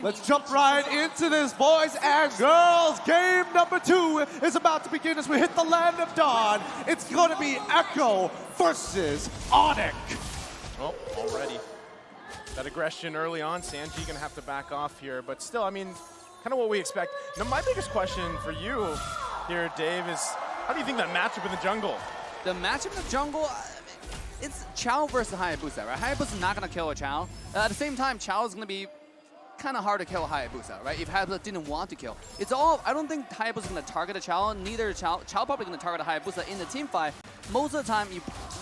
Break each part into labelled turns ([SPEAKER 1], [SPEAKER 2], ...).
[SPEAKER 1] Let's jump right into this, boys and girls. Game number 2 is about to begin as we hit the land of dawn. It's going to be Echo versus Onic.
[SPEAKER 2] Oh, already. That aggression early on, Sanji going to have to back off here. But still, I mean, kind of what we expect. Now, my biggest question for you here, Dave, is how do you think that matchup in the jungle?
[SPEAKER 3] The matchup in the jungle, it's Chao versus Hayabusa, right? Hayabusa is not going to kill a Chao. At the same time, Chao is going to be kind of hard to kill Hayabusa, right? If Hayabusa didn't want to kill. It's all, I don't think Hayabusa is going to target a Chao, neither Chao probably going to target a Hayabusa in the team fight. Most of the time,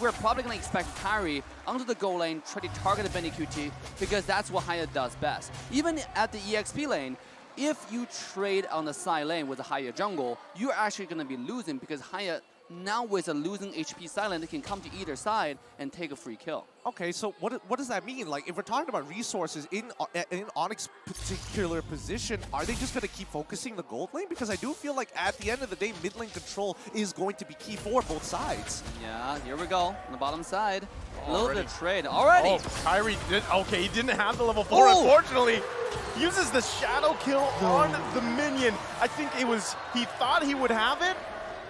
[SPEAKER 3] we're probably going to expect Kairi onto the goal lane, try to target a Benny QT, because that's what Haya does best. Even at the EXP lane, if you trade on the side lane with a Haya jungle, you're actually going to be losing because Haya, now with a losing HP side lane, they can come to either side and take a free kill.
[SPEAKER 1] Okay, so what does that mean? Like, if we're talking about resources in Onic's particular position, are they just going to keep focusing the gold lane? Because I do feel like at the end of the day, mid lane control is going to be key for both sides.
[SPEAKER 3] Yeah, here we go on the bottom side. A little bit of trade already.
[SPEAKER 2] Oh, Kairi did, okay, he didn't have the level 4, unfortunately. Uses the shadow kill on the minion. I think it was, he thought he would have it,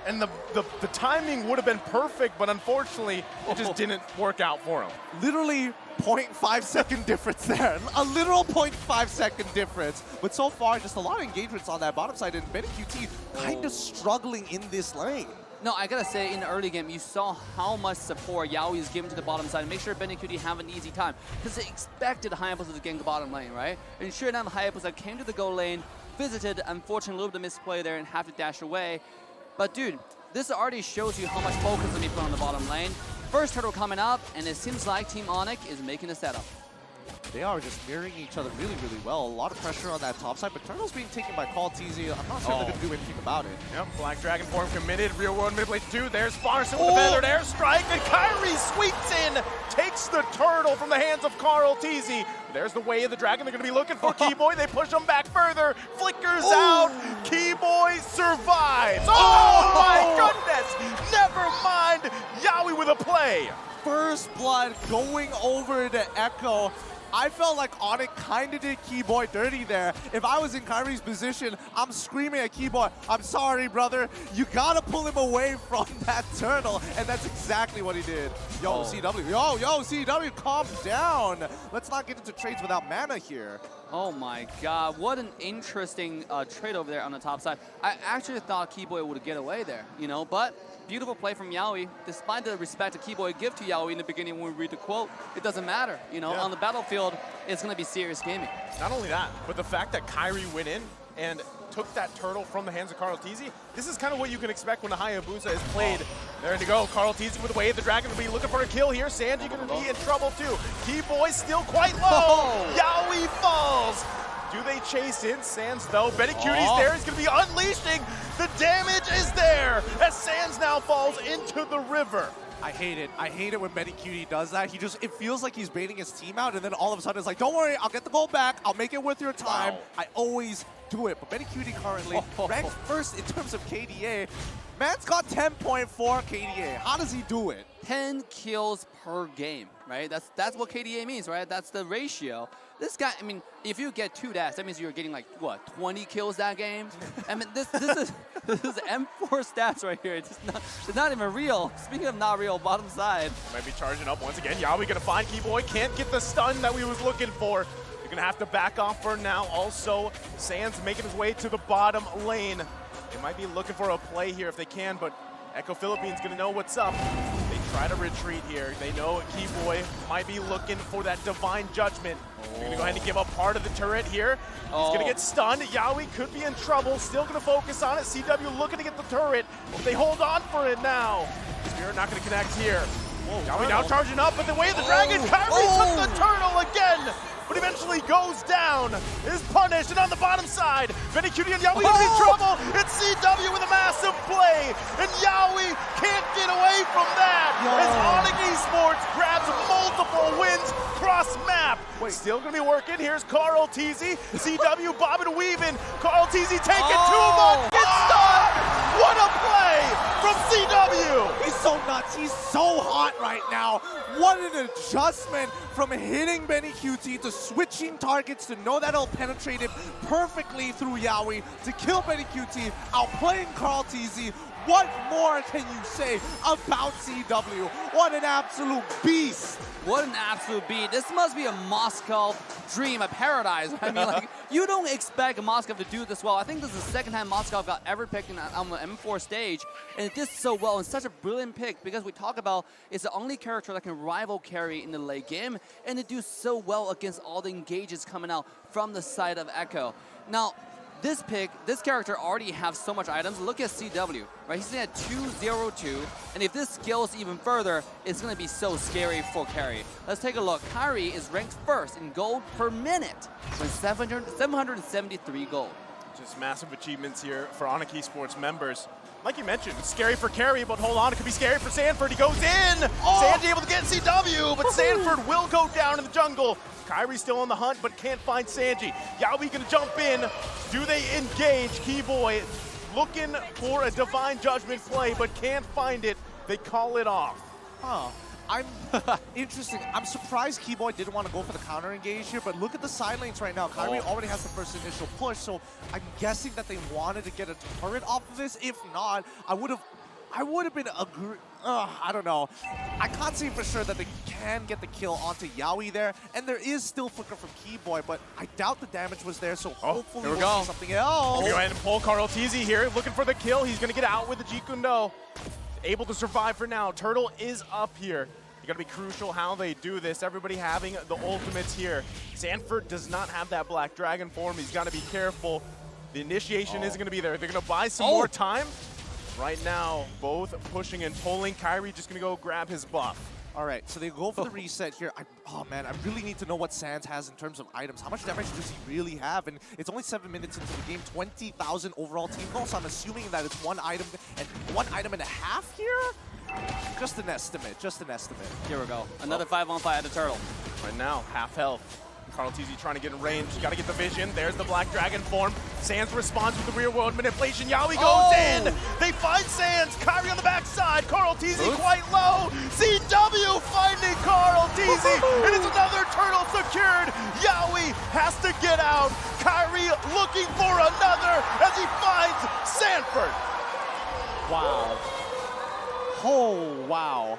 [SPEAKER 2] and the timing would have been perfect, but unfortunately, it just didn't work out for him.
[SPEAKER 1] Literally 0.5 second difference there. A literal 0.5 second difference. But so far, just a lot of engagements on that bottom side, and Benny QT kind of struggling in this lane.
[SPEAKER 3] No, I gotta say, in the early game, you saw how much support Yaoi is giving to the bottom side and make sure Benny QT have an easy time. Because they expected Hayabusa to gank the bottom lane, right? And sure enough, Hayabusa came to the goal lane, visited, unfortunately, a little bit of misplay there and have to dash away. But dude, this already shows you how much focus to be put on the bottom lane. First turtle coming up, and it seems like Team Onic is making a setup.
[SPEAKER 1] They are just mirroring each other really, really well. A lot of pressure on that top side, but Turtle's being taken by Call TZ. I'm not sure they're going to do anything about it.
[SPEAKER 2] Yep, Black Dragon form committed. Real world mid lane 2. There's Farson with the feathered airstrike, and Kairi sweeps in, takes the turtle from the hands of Carl TZ. There's the way of the dragon. They're going to be looking for Keyboy. They push him back further. Flickers out. Keyboy survives. Oh my goodness! Never mind. Yaoi with a play.
[SPEAKER 1] First blood going over to Echo. I felt like Onic kind of did Keyboy dirty there. If I was in Kairi's position, I'm screaming at Keyboy, I'm sorry, brother. You gotta pull him away from that turtle. And that's exactly what he did. Yo, CW. Yo, CW, calm down. Let's not get into trades without mana here.
[SPEAKER 3] Oh my god, what an interesting trade over there on the top side. I actually thought Keyboy would get away there, you know, but beautiful play from Yaoi. Despite the respect that Keyboy give to Yaoi in the beginning when we read the quote, it doesn't matter. You know, on the battlefield, it's going to be serious gaming.
[SPEAKER 2] Not only that, but the fact that Kairi went in and took that turtle from the hands of Carl TZ, this is kind of what you can expect when the Hayabusa is played. There to go, Carl TZ with the wave. The dragon will be looking for a kill here. Sanji going to be in trouble too. Keyboy still quite low. Yaoi falls. Do they chase in? Sans though. Benny QT's there. He's going to be unleashing. The damage is there as Sans now falls into the river.
[SPEAKER 1] I hate it. I hate it when Benny QT does that. It feels like he's baiting his team out, and then all of a sudden it's like, don't worry, I'll get the gold back. I'll make it worth your time.
[SPEAKER 2] Wow.
[SPEAKER 1] I always do it. But Benny QT currently ranks first in terms of KDA. Man's got 10.4 KDA. How does he do it?
[SPEAKER 3] 10 kills per game, right? That's what KDA means, right? That's the ratio. This guy, I mean, if you get 2 deaths, that means you're getting like, what, 20 kills that game? I mean, this is M4 stats right here. It's not even real. Speaking of not real, bottom side.
[SPEAKER 2] Might be charging up once again. Yaoi gonna find Keyboy. Can't get the stun that we was looking for. You're gonna have to back off for now. Also, Sans making his way to the bottom lane. They might be looking for a play here if they can, but Echo Philippines gonna know what's up. They try to retreat here. They know Keyboy might be looking for that divine judgment. They're gonna go ahead and give up part of the turret here. He's gonna get stunned. Yaoi could be in trouble. Still gonna focus on it. CW looking to get the turret. They hold on for it now. Spirit not gonna connect here. Yaoi now charging up, but the way of the dragon, Kairi took the turtle again, but eventually goes down, is punished, and on the bottom side, Benny QT and Yaoi in trouble. It's CW with a massive play, and Yaoi can't get away from that as Onic Esports grabs multiple wins cross-map. Still gonna be working. Here's Carl TZ, CW bobbing and weaving. Carl TZ taking too much, gets stunned, What a play from CW!
[SPEAKER 1] He's so nuts. He's so hot right now. What an adjustment from hitting Benny QT to switching targets to know that it'll penetrate him perfectly through Yaoi to kill Benny QT, outplaying Carl TZ. What more can you say about CW? What an absolute beast.
[SPEAKER 3] What an absolute beat. This must be a Moscow dream, a paradise. I mean, like, you don't expect Moscow to do this well. I think this is the second time Moscow got ever picked on the M4 stage, and it did so well, and such a brilliant pick, because we talk about it's the only character that can rival Kairi in the late game, and it do so well against all the engages coming out from the side of Echo. Now, this character already has so much items. Look at CW, right? He's at 202, and if this scales even further, it's gonna be so scary for Kairi. Let's take a look. Kairi is ranked first in gold per minute with 773 gold.
[SPEAKER 2] Just massive achievements here for Onic Esports members. Like you mentioned, it's scary for Kairi, but hold on, it could be scary for Sanford. He goes in! Oh! Sanji able to get CW, but Sanford will go down in the jungle. Kairi's still on the hunt, but can't find Sanji. Yaoi gonna jump in. Do they engage? Keyboy looking for a Divine Judgment play, but can't find it. They call it off.
[SPEAKER 1] Huh. I'm interesting. I'm surprised Keyboy didn't want to go for the counter engage here, but look at the side lanes right now. Kairi already has the first initial push, so I'm guessing that they wanted to get a turret off of this. If not, I would have been I don't know. I can't say for sure that they can get the kill onto Yaoi there, and there is still flicker from Keyboy, but I doubt the damage was there, so hopefully
[SPEAKER 2] here we
[SPEAKER 1] we'll
[SPEAKER 2] go.
[SPEAKER 1] see something else.
[SPEAKER 2] Go ahead and pull Carl TZ here, looking for the kill. He's gonna get out with the Jikundo. Able to survive for now. Turtle is up here. It's gonna be crucial how they do this. Everybody having the ultimates here. Sanford does not have that Black Dragon form. He's gotta be careful. The initiation isn't gonna be there. They're gonna buy some more time. Right now, both pushing and pulling. Kairi just gonna go grab his buff.
[SPEAKER 1] All right, so they go for the reset here. Oh man, I really need to know what Sans has in terms of items. How much damage does he really have? And it's only 7 minutes into the game, 20,000 overall team goal, so I'm assuming that it's one item and a half here? Just an estimate, just an estimate.
[SPEAKER 3] Here we go. Another 5-on-5 at the Turtle.
[SPEAKER 2] Right now, half health. Carl TZ trying to get in range. Got to get the vision. There's the Black Dragon form. Sans responds with the real world manipulation. Yaoi goes in. They find Sans. Kairi on the backside. Carl TZ quite low. CW finding Carl TZ. And it's another turtle secured. Yaoi has to get out. Kairi looking for another as he finds Sanford.
[SPEAKER 1] Wow. Oh, wow.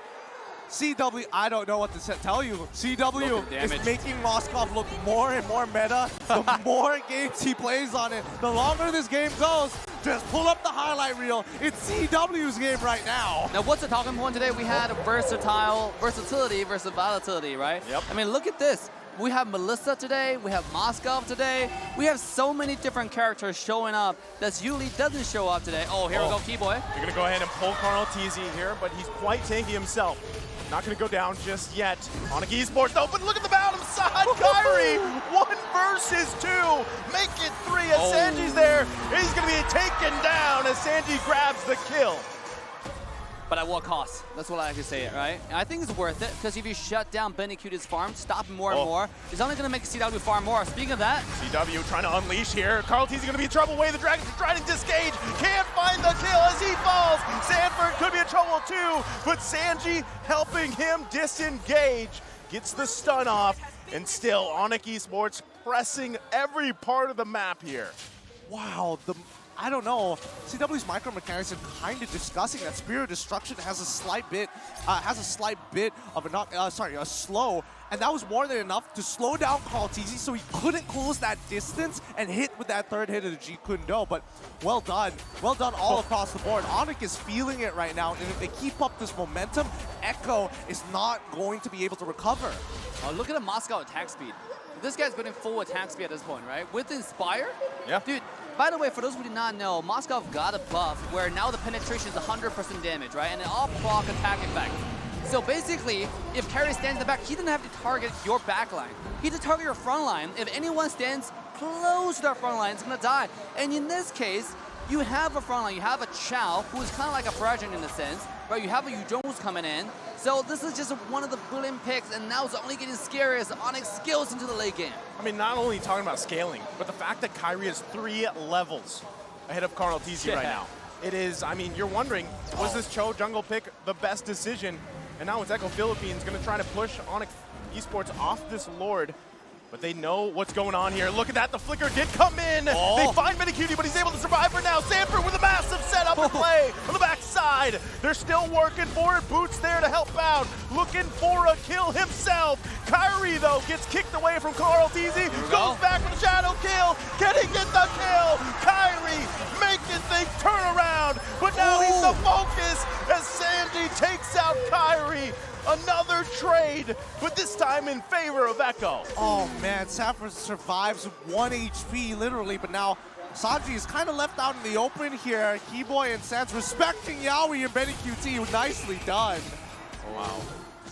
[SPEAKER 1] CW, I don't know what to tell you. CW is making Moskov look more and more meta. The more games he plays on it, the longer this game goes. Just pull up the highlight reel. It's CW's game right now.
[SPEAKER 3] Now, what's the talking point today? We had versatility versus volatility, right?
[SPEAKER 2] Yep.
[SPEAKER 3] I mean, look at this. We have Melissa today, we have Moskov today. We have so many different characters showing up that usually doesn't show up today. Oh, here we go, Keyboy.
[SPEAKER 2] You're gonna go ahead and pull Carl TZ here, but he's quite tanky himself. Not gonna go down just yet. Onic Esports though, but look at the bottom side, Kairi! 1 versus 2, make it 3 as Sanji's there. He's gonna be taken down as Sanji grabs the kill.
[SPEAKER 3] But at what cost? That's what I like to say it, right? And I think it's worth it, because if you shut down Benny Qt's farm, stop him more and more, it's only gonna make CW farm more. Speaking of that,
[SPEAKER 2] CW trying to unleash here. Carl TZ gonna be in trouble. Way the Dragon's trying to disengage. Can't find the kill as he falls. Sanford could be in trouble too, but Sanji helping him disengage. Gets the stun off, and still Onic Esports pressing every part of the map here.
[SPEAKER 1] Wow, I don't know. CW's micro mechanics are kind of disgusting. That Spirit of Destruction has a slight bit of a slow, and that was more than enough to slow down Carl TZ so he couldn't close that distance and hit with that third hit of the Jikundo. But well done all across the board. Onic is feeling it right now, and if they keep up this momentum, Echo is not going to be able to recover.
[SPEAKER 3] look at the Moscow attack speed. This guy's going full attack speed at this point, right? With Inspire, dude. By the way, for those who did not know, Moskov got a buff where now the penetration is 100% damage, right? And an all proc attack effect. So basically, if Kairi stands in the back, he doesn't have to target your back line. He has to target your front line. If anyone stands close to their front line, it's gonna die. And in this case, you have a front line. You have a Chow, who is kind of like a Fragen in a sense, right? You have a Yu Jones coming in. So this is just one of the brilliant picks, and now it's only getting scarier as Onic scales into the late game.
[SPEAKER 2] I mean, not only talking about scaling, but the fact that Kairi is 3 levels ahead of Carl TZ right now. it is, I mean, you're wondering, was this Cho jungle pick the best decision? And now it's Echo Philippines going to try to push Onic Esports off this Lord. But they know what's going on here. Look at that, the flicker did come in. They find Minicutie, but he's able to survive for now. Sanford with a massive setup and play on the backside. They're still working for it. Boots there to help out, looking for a kill himself. Kairi, though, gets kicked away from Carl Teasy, goes back for the shadow kill. Can he get the kill? Kairi making things turn around, but now he's the focus as Sanji takes out Kairi. Another trade, but this time in favor of Echo.
[SPEAKER 1] Oh man, Sanford survives 1 HP literally, but now Sanji is kind of left out in the open here. Keyboy and Sans respecting Yaoi and Minicutie. Nicely done.
[SPEAKER 3] Wow.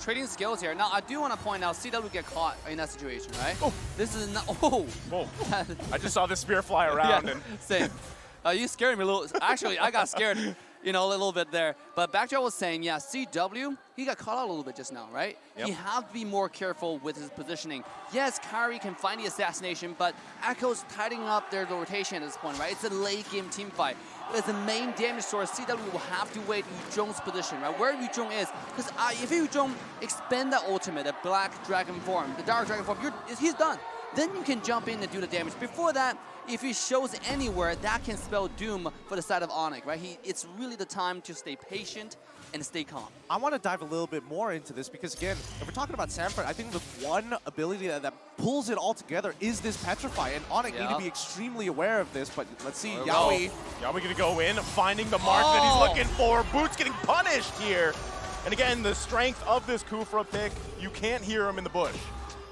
[SPEAKER 3] Trading skills here. Now, I do want to point out, CW get caught in that situation, right?
[SPEAKER 2] Oh.
[SPEAKER 3] This is not, oh.
[SPEAKER 2] I just saw the spear fly around.
[SPEAKER 3] Yeah,
[SPEAKER 2] and
[SPEAKER 3] same. You scared me a little. Actually, I got scared, you know, a little bit there. But Backjaw was saying, yeah, CW, he got caught out a little bit just now, right?
[SPEAKER 2] Yep.
[SPEAKER 3] He have to be more careful with his positioning. Yes, Kairi can find the assassination, but Echo's tightening up their rotation at this point, right? It's a late game team fight. As the main damage source, CW will have to wait Yu Zhong's position, right? Where Yu Zhong is. Because if Yu Zhong expend the ultimate, the Black Dragon form, the Dark Dragon form, he's done. Then you can jump in and do the damage. Before that, if he shows anywhere, that can spell doom for the side of Onic, right? It's really the time to stay patient and stay calm.
[SPEAKER 1] I want to dive a little bit more into this because, again, if we're talking about Sanford, I think the one ability that pulls it all together is this Petrify, and Onic need to be extremely aware of this, but let's see, Yaoi.
[SPEAKER 2] Yaoi gonna go in, finding the mark that he's looking for. Boots getting punished here. And again, the strength of this Kufra pick, you can't hear him in the bush.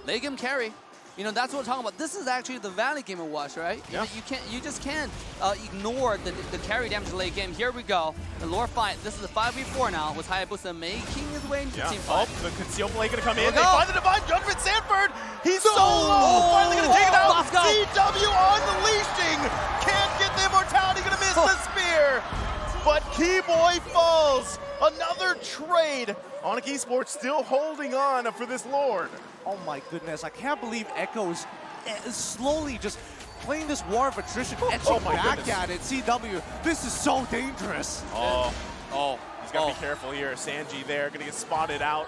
[SPEAKER 3] Late game carry. You know, that's what we're talking about. This is actually the Valley game of Watch, right?
[SPEAKER 2] Yeah.
[SPEAKER 3] You just can't ignore the carry damage late game. Here we go. The lore fight. This is a 5v4 now with Hayabusa making his way into team fight.
[SPEAKER 2] Oh, the conceal blade gonna come in. They find the divine judgment. Sanford, he's solo. Finally gonna take it out.
[SPEAKER 3] Let's go.
[SPEAKER 2] CW unleashing. Can't get the immortality. Gonna miss the spear. But Keyboy falls. Another trade. Onic Esports still holding on for this Lord.
[SPEAKER 1] Oh my goodness, I can't believe Echo is slowly just playing this war of attrition, etching back at it. CW, this is so dangerous.
[SPEAKER 2] He's got to be careful here. Sanji there, gonna get spotted out.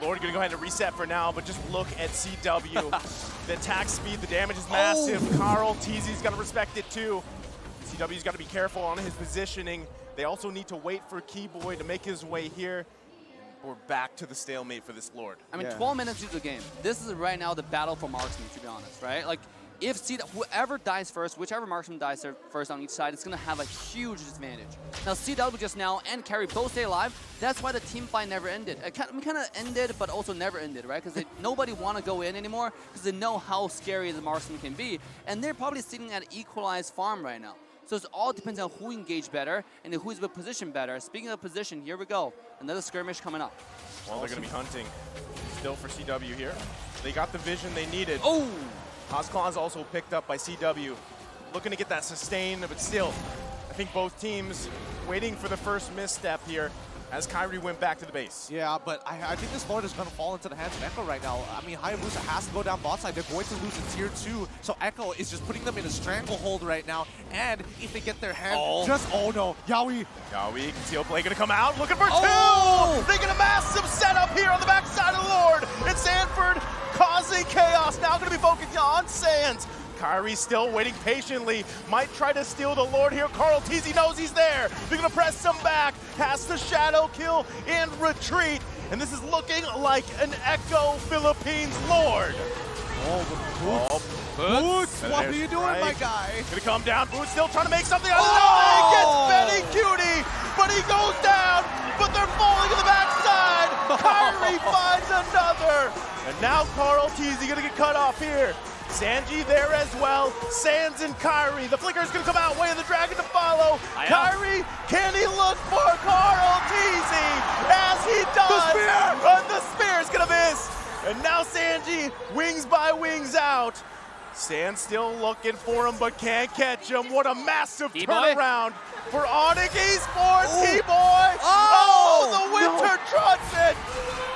[SPEAKER 2] Lord gonna go ahead and reset for now, but just look at CW. The attack speed, the damage is massive. Carl Teasy's gotta respect it too. CW's gotta be careful on his positioning. They also need to wait for Keyboy to make his way here. We're back to the stalemate for this Lord.
[SPEAKER 3] I mean, 12 minutes into the game. This is right now the battle for marksman, to be honest, right? Like, if whoever dies first, whichever marksman dies first on each side, it's going to have a huge disadvantage. Now, CW just now and Kairi both stay alive. That's why the team fight never ended. It kind of ended, but also never ended, right? Because nobody want to go in anymore because they know how scary the marksman can be. And they're probably sitting at equalized farm right now. So it all depends on who engaged better and who's positioned better. Speaking of position, here we go. Another skirmish coming up.
[SPEAKER 2] Well, they're going to be hunting still for CW here. They got the vision they needed.
[SPEAKER 3] Oh!
[SPEAKER 2] Ozclaws also picked up by CW. Looking to get that sustain, but still, I think both teams waiting for the first misstep here as Kairi went back to the base.
[SPEAKER 1] Yeah, but I think this Lord is going to fall into the hands of Echo right now. I mean, Hayabusa has to go down bot side. They're going to lose a tier 2, so Echo is just putting them in a stranglehold right now. And if they get their hand, oh no, Yaoi.
[SPEAKER 2] Yaoi, conceal play gonna come out, looking for two! They get a massive setup here on the backside of the Lord. And Sanford causing chaos, now gonna be focusing on Sands. Kairi still waiting patiently, might try to steal the Lord here. Carl Teasy knows he's there. They're gonna press him back, has the shadow kill and retreat. And this is looking like an Echo Philippines Lord.
[SPEAKER 1] Boots, what are you doing, my guy?
[SPEAKER 2] Gonna come down, Boots still trying to make something out of nothing. Gets Minicutie, but he goes down, but they're falling to the backside. Kairi finds another. And now Carl Teasy gonna get cut off here. Sanji there as well. Sands and Kairi. The flicker is going to come out. Way of the dragon to follow. Kairi, can he look for Carl Teasy? As he does.
[SPEAKER 1] The spear!
[SPEAKER 2] The spear is going to miss. And now Sanji, wings by wings out. Sands still looking for him, but can't catch him. What a massive turnaround for Onic Esports. Keyboy. The winter trumpet.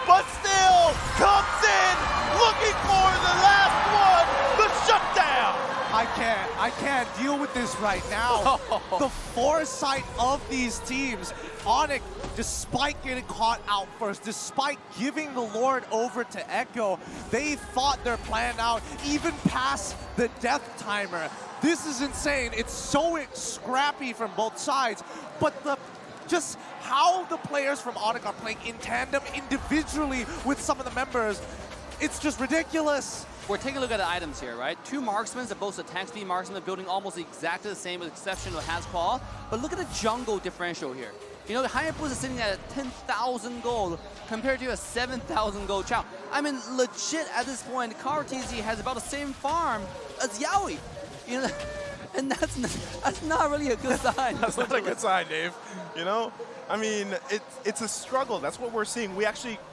[SPEAKER 2] But still comes in looking for the last one. The shutdown.
[SPEAKER 1] I I can't deal with this right now. The foresight of these teams. Onic, despite getting caught out first, despite giving the Lord over to Echo, they thought their plan out, even past the death timer. This is insane. It's so scrappy from both sides, but just how the players from Onic are playing in tandem individually with some of the members, it's just ridiculous.
[SPEAKER 3] We're taking a look at the items here, right? Two marksmen that both attack speed marksmen, building almost exactly the same with the exception of Hasquall. But look at the jungle differential here. You know, the Hayabusa is sitting at 10,000 gold compared to a 7,000 gold Chow. I mean, legit at this point, KarTZ has about the same farm as Yaoi. You know, and that's not really a good sign.
[SPEAKER 2] That's not a good sign, Dave. You know, I mean, it's a struggle. That's what we're seeing.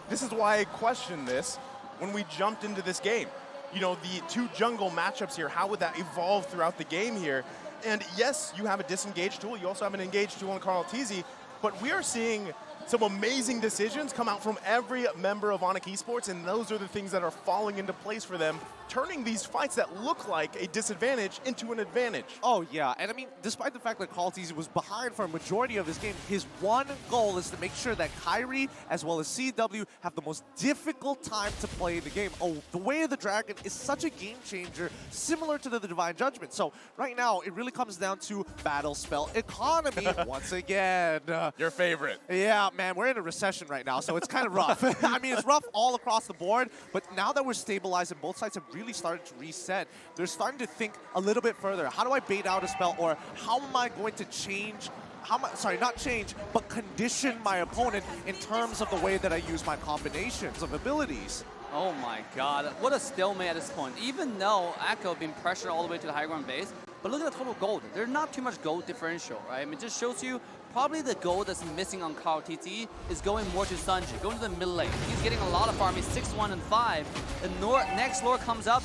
[SPEAKER 2] This is why I questioned this when we jumped into this game. You know, the two jungle matchups here, how would that evolve throughout the game here? And yes, you have a disengaged tool. You also have an engaged tool in KarTZ, but we are seeing some amazing decisions come out from every member of Onic Esports, and those are the things that are falling into place for them, turning these fights that look like a disadvantage into an advantage.
[SPEAKER 1] Oh, yeah. And I mean, despite the fact that KarTZ was behind for a majority of this game, his one goal is to make sure that Kairi as well as CW have the most difficult time to play the game. Oh, the Way of the Dragon is such a game changer, similar to the Divine Judgment. So right now, it really comes down to battle spell economy once again.
[SPEAKER 2] Your favorite.
[SPEAKER 1] Yeah, man, we're in a recession right now, so it's kind of rough. I mean, it's rough all across the board, but now that we're stabilized and both sides have really started to reset, they're starting to think a little bit further. How do I bait out a spell, or how am I going to change, not change, but condition my opponent in terms of the way that I use my combinations of abilities?
[SPEAKER 3] Oh my god, what a stalemate at this point. Even though Echo being pressured all the way to the high ground base, but look at the total gold. There's not too much gold differential, right? I mean, it just shows you probably the gold that's missing on KarTZ is going more to Sanji, going to the mid lane. He's getting a lot of farm. He's 6-1 and 5. The next lore comes up.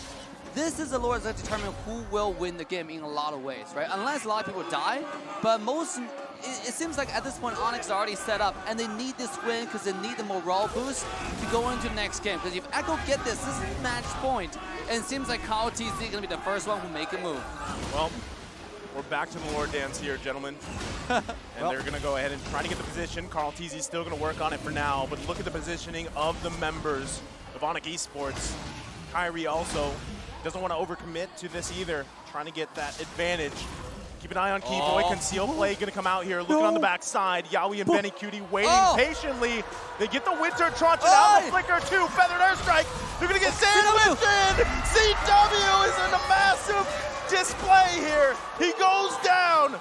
[SPEAKER 3] This is the lore that determines who will win the game in a lot of ways, right? Unless a lot of people die, but it seems like at this point Onyx is already set up, and they need this win because they need the morale boost to go into the next game. Because if Echo get this is match point, and it seems like KarTZ is going to be the first one who make a move.
[SPEAKER 2] Well, we're back to the Lord dance here, gentlemen. And they're going to go ahead and try to get the position. KarTZ is still going to work on it for now, but look at the positioning of the members of Onic Esports. Kairi also doesn't want to overcommit to this either, trying to get that advantage. Keep an eye on Keyboy. Conceal play going to come out here. Looking on the backside. Yaoi and Benny Cutie waiting patiently. They get the Winter Truncheon out. The Flicker too. Feathered Airstrike. They're going to get sandwiched in. CW is in a massive display here. He goes down.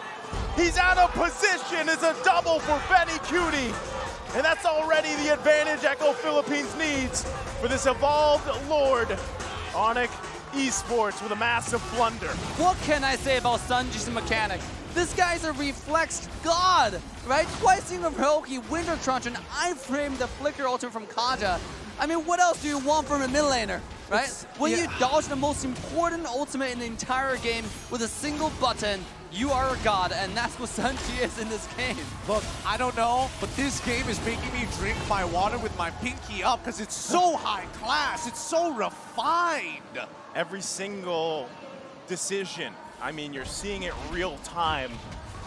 [SPEAKER 2] He's out of position. It's a double for Benny Cutie. And that's already the advantage Echo Philippines needs for this evolved Lord. Onic Esports with a massive blunder.
[SPEAKER 3] What can I say about Sanji's mechanic? This guy's a reflex god, right? Twice in a row, he Winter Truncheon, iframed the Flicker ultimate from Kaja. I mean, what else do you want from a mid laner, right? When you dodge the most important ultimate in the entire game with a single button, you are a god, and that's what Sanji is in this game.
[SPEAKER 1] Look, I don't know, but this game is making me drink my water with my pinky up because it's so high class, it's so refined.
[SPEAKER 2] Every single decision, I mean, you're seeing it real time.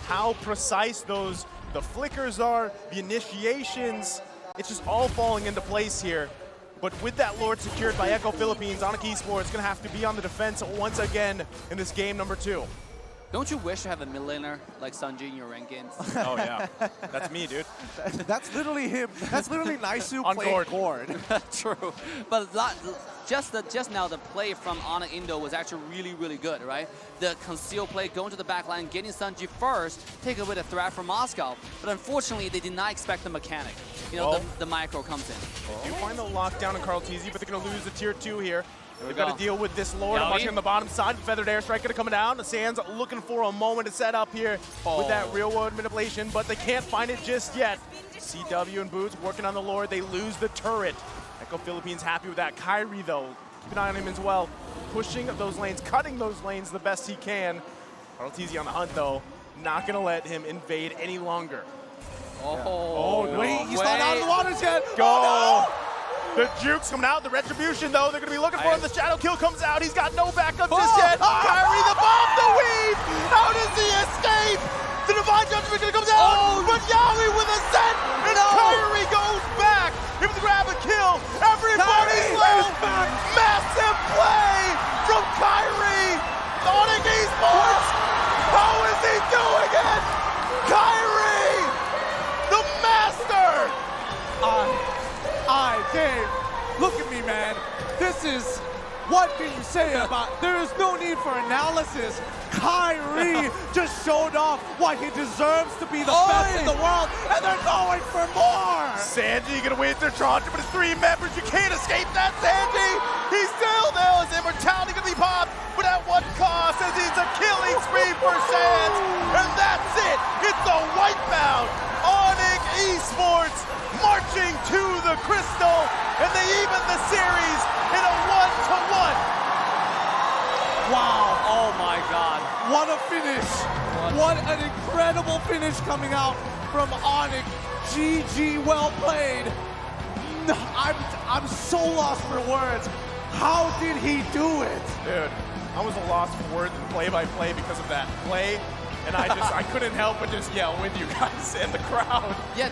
[SPEAKER 2] How precise the flickers are, the initiations, it's just all falling into place here. But with that Lord secured by Echo Philippines, Onic Esports is going to have to be on the defense once again in this game number 2.
[SPEAKER 3] Don't you wish to have a mid laner like Sanji in your ranked games?
[SPEAKER 2] Oh yeah, that's me, dude.
[SPEAKER 1] That's literally him. That's literally Naisu playing Gord.
[SPEAKER 3] True, but just now the play from Onic Indo was actually really, really good, right? The conceal play, going to the back line, getting Sanji first, take away the threat from Moscow. But unfortunately, they did not expect the mechanic. You know, the micro comes in.
[SPEAKER 2] You find the lockdown in KarTZ, but they're going to lose the tier 2 here. They've got to deal with this Lord. I'm watching on the bottom side. Feathered Airstrike going to come down. The Sands looking for a moment to set up here with that real world manipulation, but they can't find it just yet. CW and Boots working on the Lord. They lose the turret. Echo Philippines happy with that. Kairi, though, keep an eye on him as well. Pushing those lanes, cutting those lanes the best he can. KarTZ on the hunt, though. Not going to let him invade any longer.
[SPEAKER 1] Wait, he's not out of the water yet.
[SPEAKER 2] Go.
[SPEAKER 1] Oh, no!
[SPEAKER 2] The jukes coming out, the retribution though, they're gonna be looking for him. The shadow kill comes out, he's got no backup just yet. Kairi the bomb, the weave! How does he escape? The divine judgment comes out, but Yawi with a set, and Kairi goes back. He was grab a kill. Everybody's slow. Massive play from Kairi. Onic Esports. How is he doing it? Kairi, the master.
[SPEAKER 1] Dave, look at me, man. This is, what can you say about, there is no need for analysis. Kairi just showed off why he deserves to be the best in the world, and they're going for more.
[SPEAKER 2] Sanji gonna wait their Tron, but it's 3 members. You can't escape that, Sanji. He's still there. His immortality gonna be popped, but at what cost? As he's a killing spree for Sans, and that's it. It's a wipeout. Onic Esports marching to the crystal, and they even the series in a 1-1.
[SPEAKER 1] Wow, oh my God. What a finish. What an incredible finish coming out from Onic. GG, well played. I'm so lost for words. How did he do it?
[SPEAKER 2] Dude, I was a loss for words in play-by-play because of that play, and I couldn't help but just yell with you guys and the crowd.
[SPEAKER 3] Yeah.